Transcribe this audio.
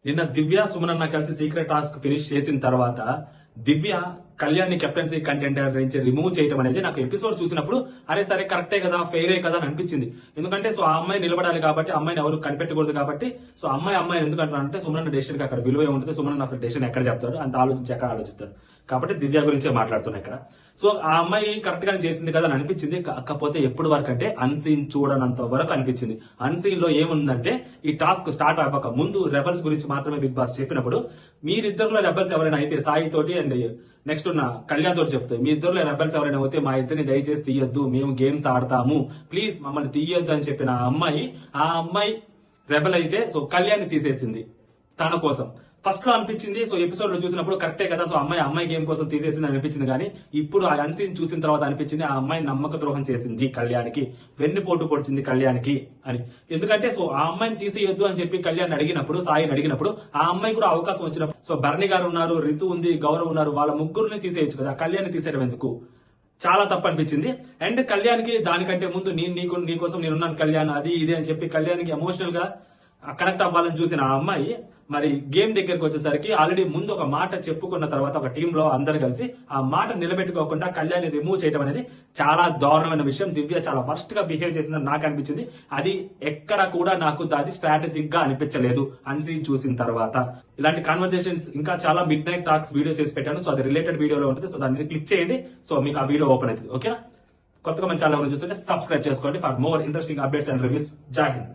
నిన్న దివ్య సుమనన్న కలిసి secret task finish చేసిన తర్వాత దివ్య కళ్యాణ్ కెప్టెన్సీ కంటెండర్ నుంచి రిమూవ్ చేయడం అనేది నాకు ఎపిసోడ్ చూసినప్పుడు అరే సరే కరెక్టే కదా ఫెయిరే కదా అని అనిపించింది. ఎందుకంటే సో ఆ అమ్మాయి నిలబడాలి కాబట్టి, అమ్మాయిని ఎవరు కనిపెట్టకూడదు కాబట్టి, సో అమ్మాయి ఎందుకు అంటున్నారంటే సుమనన్న డెసిషన్ కి అక్కడ విలువ ఉంటుంది. సుమనన్న అసలు డెసిషన్ ఎక్కడ చెప్తాడు అంత ఆలోచించి ఎక్కడ ఆలోచిస్తారు కాబట్టి దివ్య గురించే మాట్లాడుతున్నా ఇక్కడ. సో ఆ అమ్మాయి కరెక్ట్ గానే చేసింది కదా అని అనిపించింది. కాకపోతే ఎప్పుడు వరకు అంటే అన్సీన్ చూడనంత వరకు అనిపించింది. అన్సీన్ లో ఏముందంటే ఈ టాస్క్ స్టార్ట్ అవ్వక ముందు రెబల్స్ గురించి మాత్రమే బిగ్ బాస్ చెప్పినప్పుడు మీరిద్దరిలో రెబల్స్ ఎవరైనా అయితే సాయి తోటి అండ్ నెక్స్ట్ ఉన్న కళ్యాణ్ తోటి చెప్తాయి, మీ ఇద్దరులో రెబల్స్ ఎవరైనా అయితే మా ఇద్దరిని దయచేసి తీయొద్దు, మేము గేమ్స్ ఆడతాము, ప్లీజ్ మమ్మల్ని తీయొద్దు అని చెప్పిన ఆ అమ్మాయి రెబల్ అయితే సో కళ్యాణ్ తీసేసింది తన కోసం. ఫస్ట్ లో అనిపించింది, సో ఎపిసోడ్ లో చూసినప్పుడు కరెక్టే కదా, సో అమ్మాయి గేమ్ కోసం తీసేసింది అనిపించింది. కానీ ఇప్పుడు ఆ అన్సీన్ చూసిన తర్వాత అనిపించింది ఆ అమ్మాయి నమ్మక ద్రోహం చేసింది కళ్యాణ్కి, వెన్నుపోటు పొడిచింది కళ్యాణ్కి అని. ఎందుకంటే సో ఆ అమ్మాయిని తీసేయొద్దు అని చెప్పి కళ్యాణ్ అడిగినప్పుడు, సాయిని అడిగినప్పుడు ఆ అమ్మాయి కూడా అవకాశం వచ్చినప్పుడు, సో భరణి గారు ఉన్నారు, రితు ఉంది, గౌరవ్ ఉన్నారు, వాళ్ళ ముగ్గురిని తీసేయచ్చు కదా, కళ్యాణ్ తీసేయడం ఎందుకు? చాలా తప్పు అనిపించింది. అండ్ కళ్యాణ్ కి దానికంటే ముందు నీకోసం నేనున్నాను కళ్యాణ్ అది ఇది అని చెప్పి కళ్యాణ్ కి ఎమోషనల్ గా కనెక్ట్ అవ్వాలని చూసిన ఆ అమ్మాయి మరి గేమ్ దగ్గరకు వచ్చేసరికి ఆల్రెడీ ముందు ఒక మాట చెప్పుకున్న తర్వాత ఒక టీమ్ లో అందరు కలిసి ఆ మాట నిలబెట్టుకోకుండా కళ్యాణ్ రిమూవ్ చేయడం అనేది చాలా దారుణమైన విషయం. దివ్య చాలా వర్స్ట్ గా బిహేవ్ చేసిందని నాకు అనిపించింది. అది ఎక్కడ కూడా నాకు అది స్ట్రాటజిక్ గా అనిపించలేదు అన్సీన్ చూసిన తర్వాత. ఇలాంటి కాన్వర్సేషన్స్ ఇంకా చాలా మిడ్ నైట్ టాక్స్ వీడియో చేసి పెట్టాను, సో అది రిలేటెడ్ వీడియోలో ఉంటుంది, సో దాన్ని క్లిక్ చేయండి, సో మీకు ఆ వీడియో ఓపెన్ అవుతుంది. ఓకేనా? కొత్తగా మన ఛానల్ చూస్తుంటే సబ్స్క్రైబ్ చేసుకోండి for more interesting updates and reviews. జై హింద్.